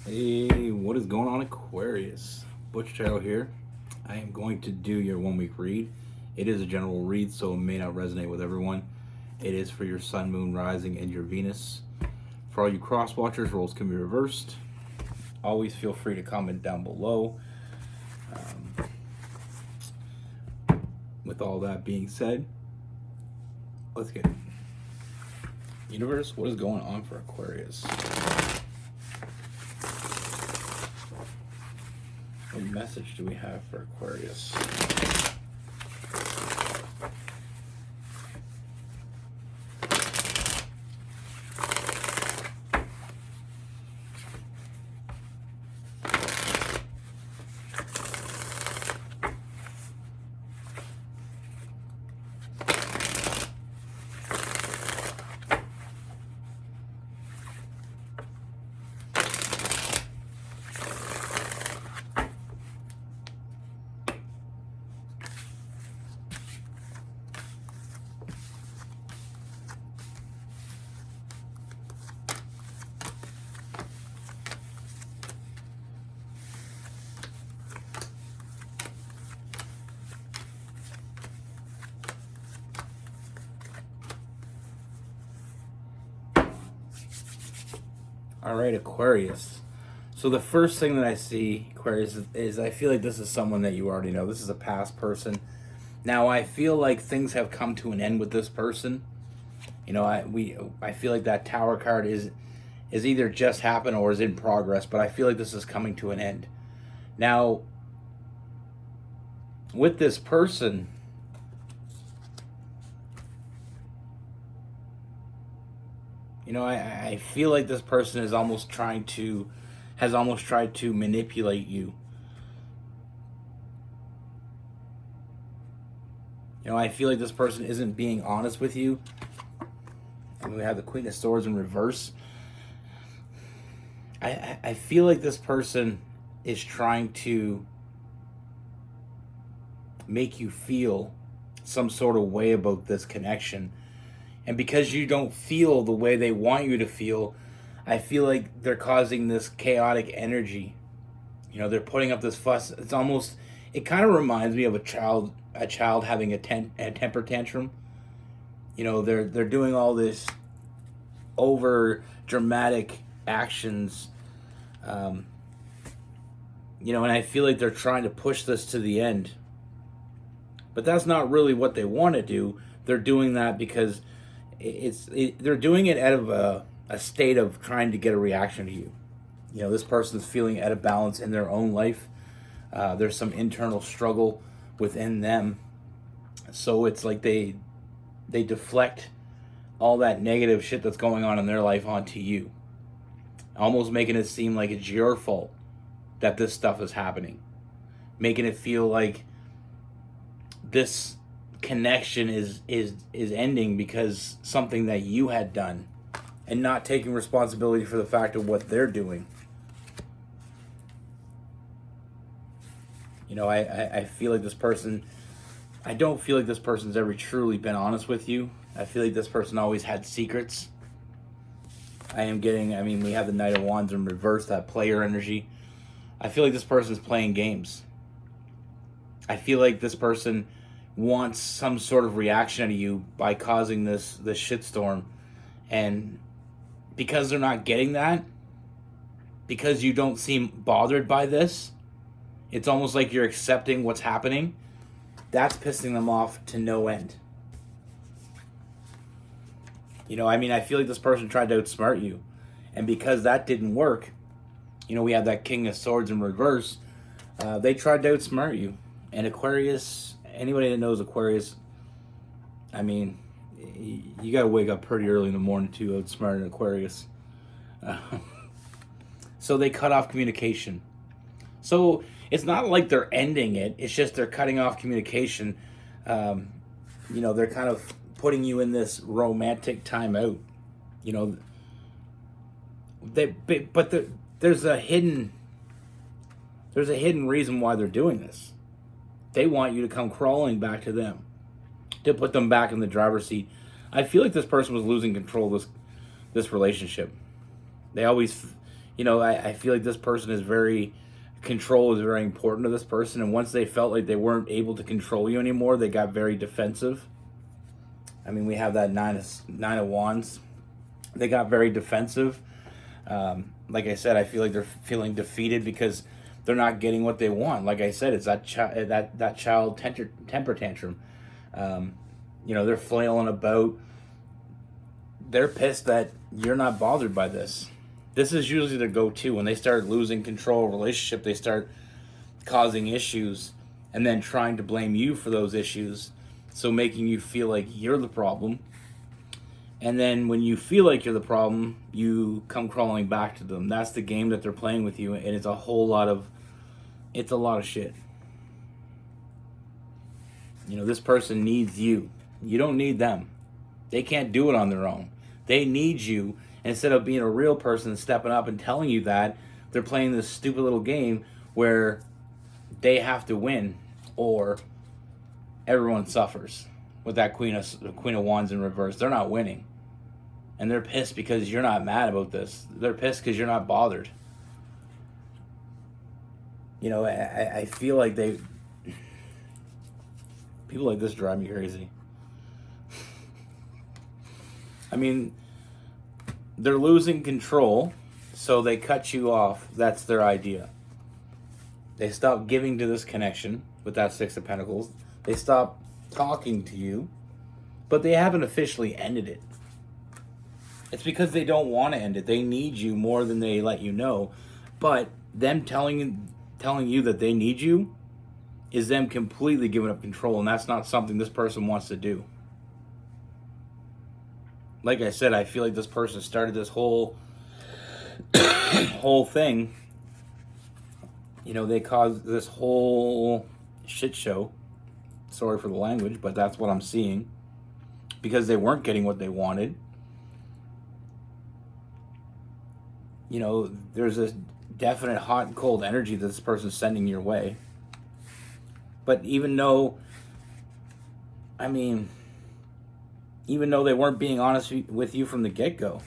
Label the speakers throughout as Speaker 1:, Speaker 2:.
Speaker 1: Hey, what is going on, Aquarius? Butch here. I am going to do your 1 week read. It is a general read, so it may not resonate with everyone. It is for your Sun, Moon, Rising, and your Venus. For all you cross watchers, roles can be reversed. Always feel free to comment down below. With all that being said, let's get it. Universe, what is going on for Aquarius? What message do we have for Aquarius? All right, Aquarius. So the first thing that I see, Aquarius, is I feel like this is someone that you already know. This is a past person. Now I feel like things have come to an end with this person. You know, I feel like that Tower card is either just happened or is in progress, but I feel like this is coming to an end. Now, with this person, you know, I feel like this person has almost tried to manipulate you. You know, I feel like this person isn't being honest with you. And we have the Queen of Swords in reverse. I feel like this person is trying to make you feel some sort of way about this connection. And because you don't feel the way they want you to feel, I feel like they're causing this chaotic energy. You know, they're putting up this fuss. It kind of reminds me of a child having a temper tantrum. You know, they're doing all this over dramatic actions. You know, and I feel like they're trying to push this to the end. But that's not really what they want to do. They're doing that because they're doing it out of a state of trying to get a reaction to you. You know, this person's feeling out of balance in their own life. There's some internal struggle within them. So it's like they deflect all that negative shit that's going on in their life onto you. Almost making it seem like it's your fault that this stuff is happening. Making it feel like this connection is ending because something that you had done, and not taking responsibility for the fact of what they're doing. You know, I feel like this person, I don't feel like this person's ever truly been honest with you. I feel like this person always had secrets. We have the Knight of Wands in reverse, that player energy. I feel like this person's playing games. I feel like this person wants some sort of reaction out of you by causing this shitstorm. And because they're not getting that, because you don't seem bothered by this, it's almost like you're accepting what's happening. That's pissing them off to no end. You know, I feel like this person tried to outsmart you. And because that didn't work, you know, we have that King of Swords in reverse. They tried to outsmart you. And Aquarius, anybody that knows Aquarius, you got to wake up pretty early in the morning to outsmart an Aquarius. So they cut off communication. So it's not like they're ending it. It's just they're cutting off communication. You know, they're kind of putting you in this romantic timeout. You know, there's a hidden reason why they're doing this. They want you to come crawling back to them, to put them back in the driver's seat. I feel like this person was losing control of this relationship. They always, I feel like this person is control is very important to this person. And once they felt like they weren't able to control you anymore, they got very defensive. I mean, we have that nine of wands. They got very defensive. Like I said, I feel like they're feeling defeated because they're not getting what they want. Like I said, it's that child temper tantrum. They're flailing about. They're pissed that you're not bothered by this. This is usually their go-to. When they start losing control of a relationship, they start causing issues and then trying to blame you for those issues. So making you feel like you're the problem. And then when you feel like you're the problem, you come crawling back to them. That's the game that they're playing with you. And it's a lot of shit. This person needs you. You don't need them. They can't do it on their own. They need you. And instead of being a real person stepping up and telling you that, they're playing this stupid little game where they have to win or everyone suffers. With that Queen of Wands in reverse, they're not winning. And they're pissed because you're not mad about this. They're pissed because you're not bothered. I feel like people like this drive me crazy. I mean, they're losing control, so they cut you off. That's their idea. They stop giving to this connection with that Six of Pentacles. They stop talking to you, but they haven't officially ended it. It's because they don't want to end it. They need you more than they let you know. But them telling you that they need you is them completely giving up control, and that's not something this person wants to do. Like I said, I feel like this person started this whole thing. They caused this whole shit show. Sorry for the language, but that's what I'm seeing. Because they weren't getting what they wanted. There's this definite hot and cold energy that this person's sending your way. But even though they weren't being honest with you from the get-go.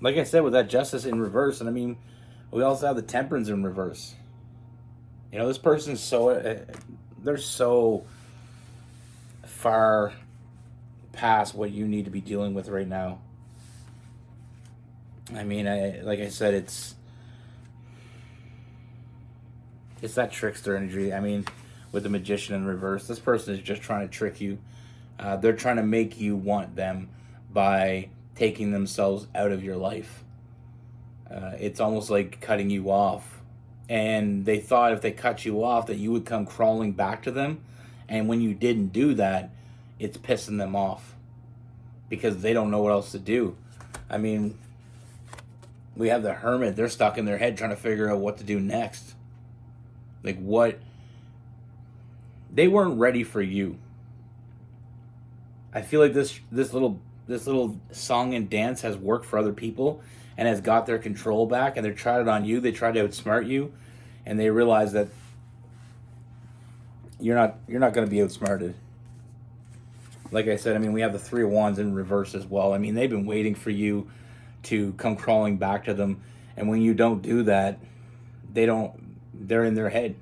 Speaker 1: Like I said, with that Justice in reverse, and we also have the Temperance in reverse. This person's they're so far past what you need to be dealing with right now. Like I said, it's that trickster energy. With the Magician in reverse, this person is just trying to trick you. They're trying to make you want them by taking themselves out of your life. It's almost like cutting you off. And they thought if they cut you off that you would come crawling back to them. And when you didn't do that, it's pissing them off. Because they don't know what else to do. We have the Hermit. They're stuck in their head trying to figure out what to do next. Like what? They weren't ready for you. I feel like this little song and dance has worked for other people and has got their control back, and they tried it on you. They tried to outsmart you, and they realized that you're not going to be outsmarted. Like I said, we have the Three of Wands in reverse as well. They've been waiting for you to come crawling back to them, and when you don't do that, they're in their head.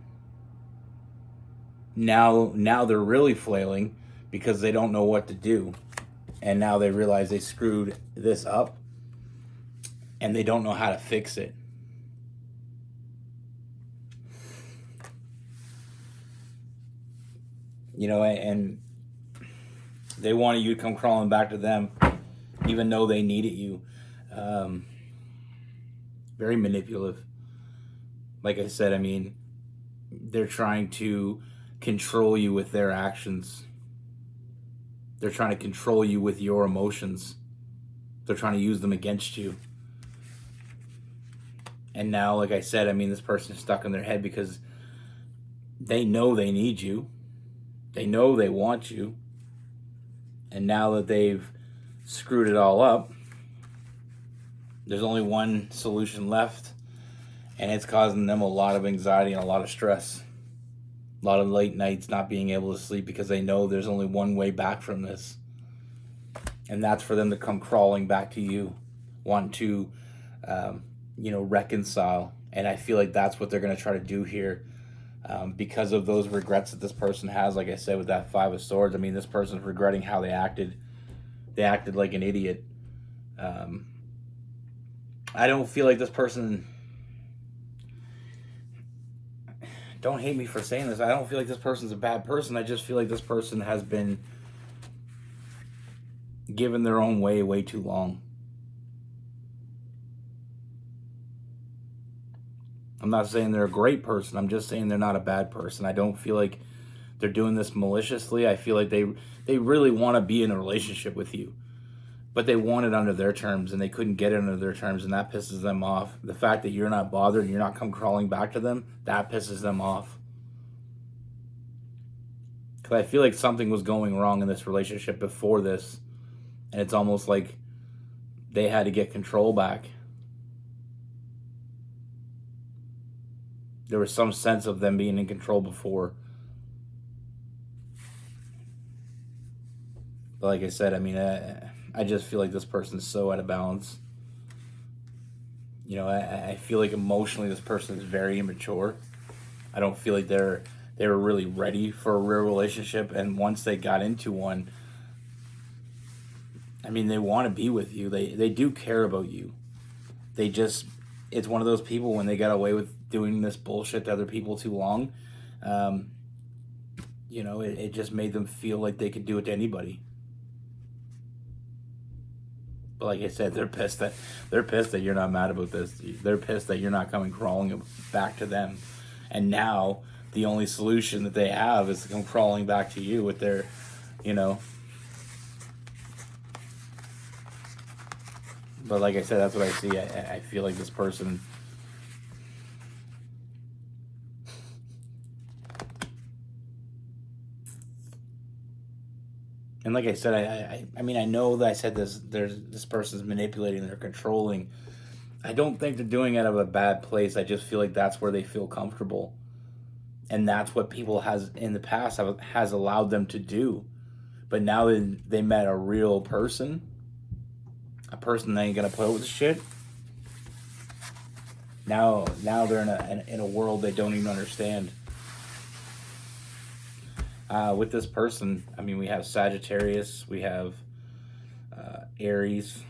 Speaker 1: Now they're really flailing because they don't know what to do. And now they realize they screwed this up and they don't know how to fix it. And they wanted you to come crawling back to them even though they needed you. Very manipulative. Like I said, they're trying to control you with their actions. They're trying to control you with your emotions. They're trying to use them against you. And now, like I said, this person is stuck in their head because they know they need you. They know they want you. And now that they've screwed it all up, there's only one solution left. And it's causing them a lot of anxiety and a lot of stress. A lot of late nights not being able to sleep because they know there's only one way back from this. And that's for them to come crawling back to you, wanting to reconcile. And I feel like that's what they're going to try to do here, because of those regrets that this person has. Like I said, with that Five of Swords, I mean, this person's regretting how they acted. They acted like an idiot. Um, I don't feel like this person. Don't hate me for saying this. I don't feel like this person's a bad person. I just feel like this person has been given their own way too long. I'm not saying they're a great person. I'm just saying they're not a bad person. I don't feel like they're doing this maliciously. I feel like they really want to be in a relationship with you, but they want it under their terms, and they couldn't get it under their terms, and that pisses them off. The fact that you're not bothered and you're not come crawling back to them, that pisses them off. Because I feel like something was going wrong in this relationship before this, and it's almost like they had to get control back. There was some sense of them being in control before. But like I said, I mean, I just feel like this person's so out of balance. I feel like emotionally this person is very immature. I don't feel like they were really ready for a real relationship, and once they got into one, I mean, they want to be with you. They do care about you. It's one of those people, when they got away with doing this bullshit to other people too long, it just made them feel like they could do it to anybody. But like I said, they're pissed that you're not mad about this. They're pissed that you're not coming crawling back to them. And now the only solution that they have is to come crawling back to you with their, But like I said, that's what I see. I feel like this person. And like I said, I mean, I know that I said this person's manipulating, they're controlling. I don't think they're doing it out of a bad place. I just feel like that's where they feel comfortable. And that's what people has in the past has allowed them to do. But now they met a real person, a person that ain't gonna put up with the shit. Now they're in a world they don't even understand. With this person, I mean, we have Sagittarius, we have Aries,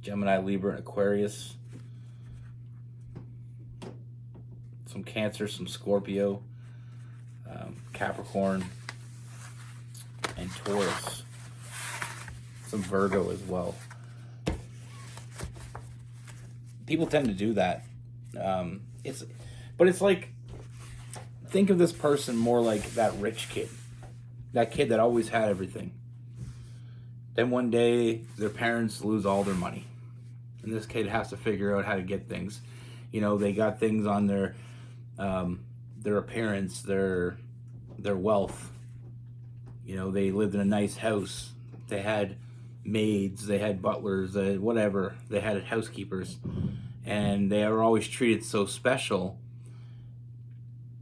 Speaker 1: Gemini, Libra, and Aquarius. Some Cancer, some Scorpio, Capricorn, and Taurus. Some Virgo as well. People tend to do that. But it's like, think of this person more like that rich kid. That kid that always had everything. Then one day, their parents lose all their money. And this kid has to figure out how to get things. They got things on their appearance, their wealth. They lived in a nice house. They had maids, they had butlers, whatever. They had housekeepers. And they were always treated so special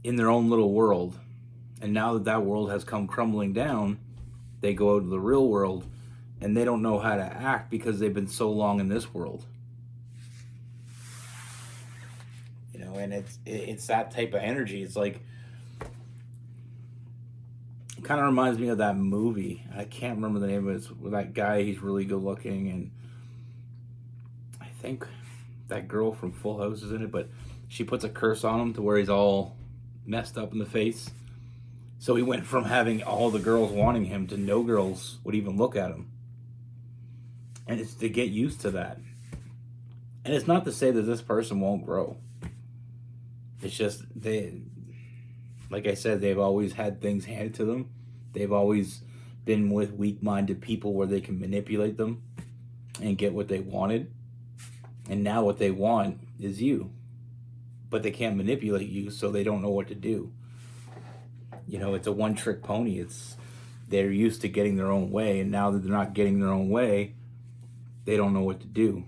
Speaker 1: in their own little world. And now that world has come crumbling down, they go out to the real world and they don't know how to act because they've been so long in this world. And it's that type of energy. It's like, it kind of reminds me of that movie. I can't remember the name of it. It's with that guy, he's really good looking, and I think that girl from Full House is in it, but she puts a curse on him to where he's all messed up in the face. So he went from having all the girls wanting him to no girls would even look at him. And it's to get used to that. And it's not to say that this person won't grow. It's just, like I said, they've always had things handed to them. They've always been with weak-minded people where they can manipulate them and get what they wanted. And now what they want is you. But they can't manipulate you, so they don't know what to do. It's a one-trick pony. They're used to getting their own way, and now that they're not getting their own way, they don't know what to do.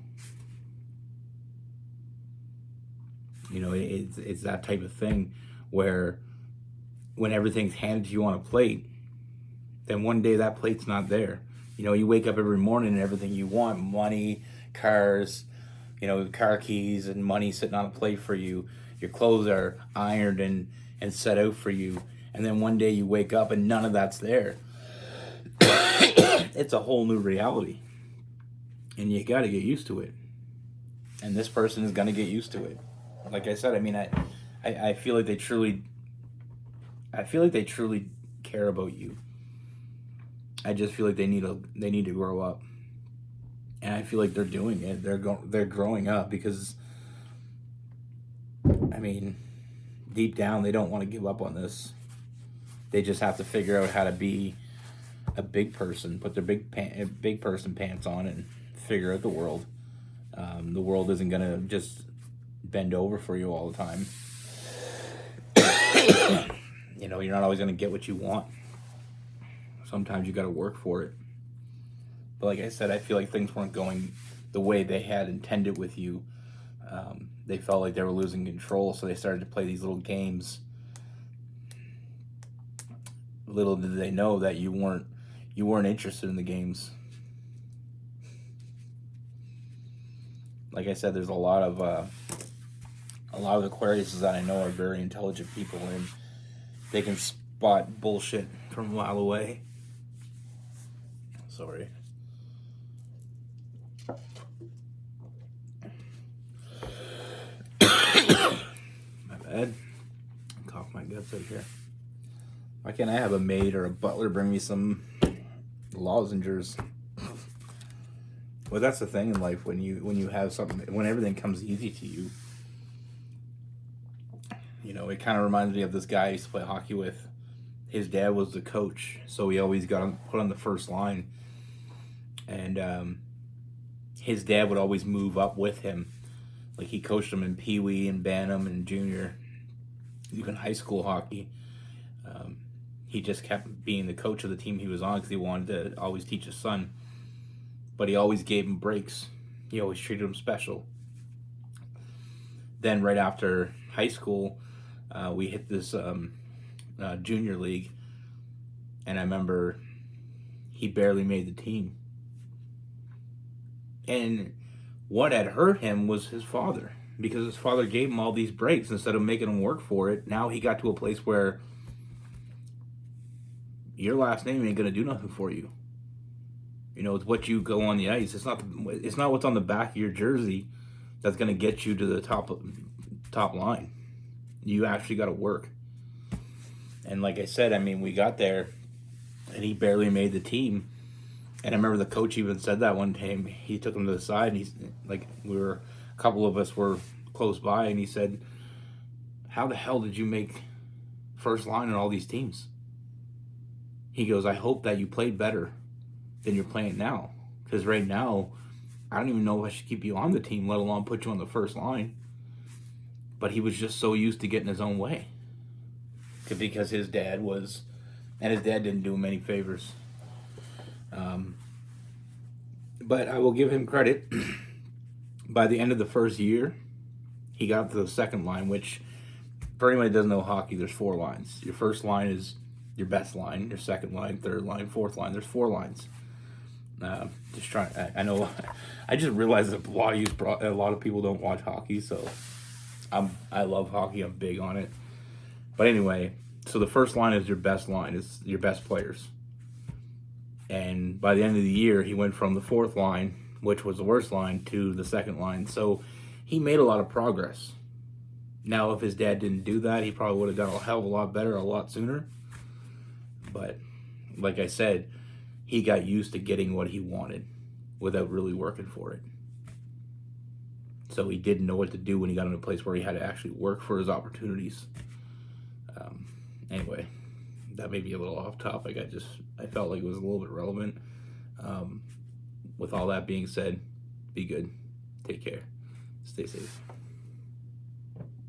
Speaker 1: It's that type of thing where when everything's handed to you on a plate, then one day that plate's not there. You wake up every morning and everything you want, money, cars, car keys and money sitting on a plate for you. Your clothes are ironed and set out for you. And then one day you wake up and none of that's there. It's a whole new reality. And you got to get used to it. And this person is going to get used to it. Like I said, I mean, I feel like they truly care about you. I just feel like they need to grow up. And I feel like they're doing it. They're growing up because, I mean, deep down they don't want to give up on this. They just have to figure out how to be a big person, put their big person pants on, and figure out the world. The world isn't gonna just bend over for you all the time. You're not always gonna get what you want. Sometimes you got to work for it. But like I said, I feel like things weren't going the way they had intended with you. They felt like they were losing control, so they started to play these little games. Little did they know that you weren't interested in the games. Like I said, there's a lot of Aquariuses that I know are very intelligent people, and they can spot bullshit from a mile away. Sorry. My bad. Cough my guts out here. Why can't I have a maid or a butler bring me some lozenges? Well, that's the thing in life, when you have something, when everything comes easy to you. It kind of reminds me of this guy I used to play hockey with. His dad was the coach, so he always got him put on the first line. And his dad would always move up with him. Like, he coached him in Pee Wee and Bantam and junior, even high school hockey. He just kept being the coach of the team he was on because he wanted to always teach his son. But he always gave him breaks. He always treated him special. Then right after high school, we hit this junior league. And I remember he barely made the team. And what had hurt him was his father. Because his father gave him all these breaks instead of making him work for it. Now he got to a place where your last name ain't going to do nothing for you. It's what you go on the ice. It's not what's on the back of your jersey that's going to get you to the top line. You actually got to work. And like I said, I mean, we got there and he barely made the team. And I remember the coach even said that one time. He took him to the side and he's like, a couple of us were close by, and he said, "How the hell did you make first line on all these teams?" He goes, "I hope that you played better than you're playing now. Because right now, I don't even know if I should keep you on the team, let alone put you on the first line." But he was just so used to getting his own way. Because his dad didn't do him any favors. But I will give him credit. By the end of the first year, he got to the second line, which, for anyone that doesn't know hockey, there's 4 lines. Your first line is your best line. Your second line, third line, fourth line. There's 4 lines. I know. I just realized that a lot of people don't watch hockey, so I love hockey. I'm big on it. But anyway, so the first line is your best line. It's your best players. And by the end of the year, he went from the 4th line, which was the worst line, to the 2nd line. So he made a lot of progress. Now, if his dad didn't do that, he probably would have done a hell of a lot better a lot sooner. But like I said, he got used to getting what he wanted without really working for it. So he didn't know what to do when he got in a place where he had to actually work for his opportunities. Anyway, that may be a little off topic. I felt like it was a little bit relevant. With all that being said, be good. Take care. Stay safe.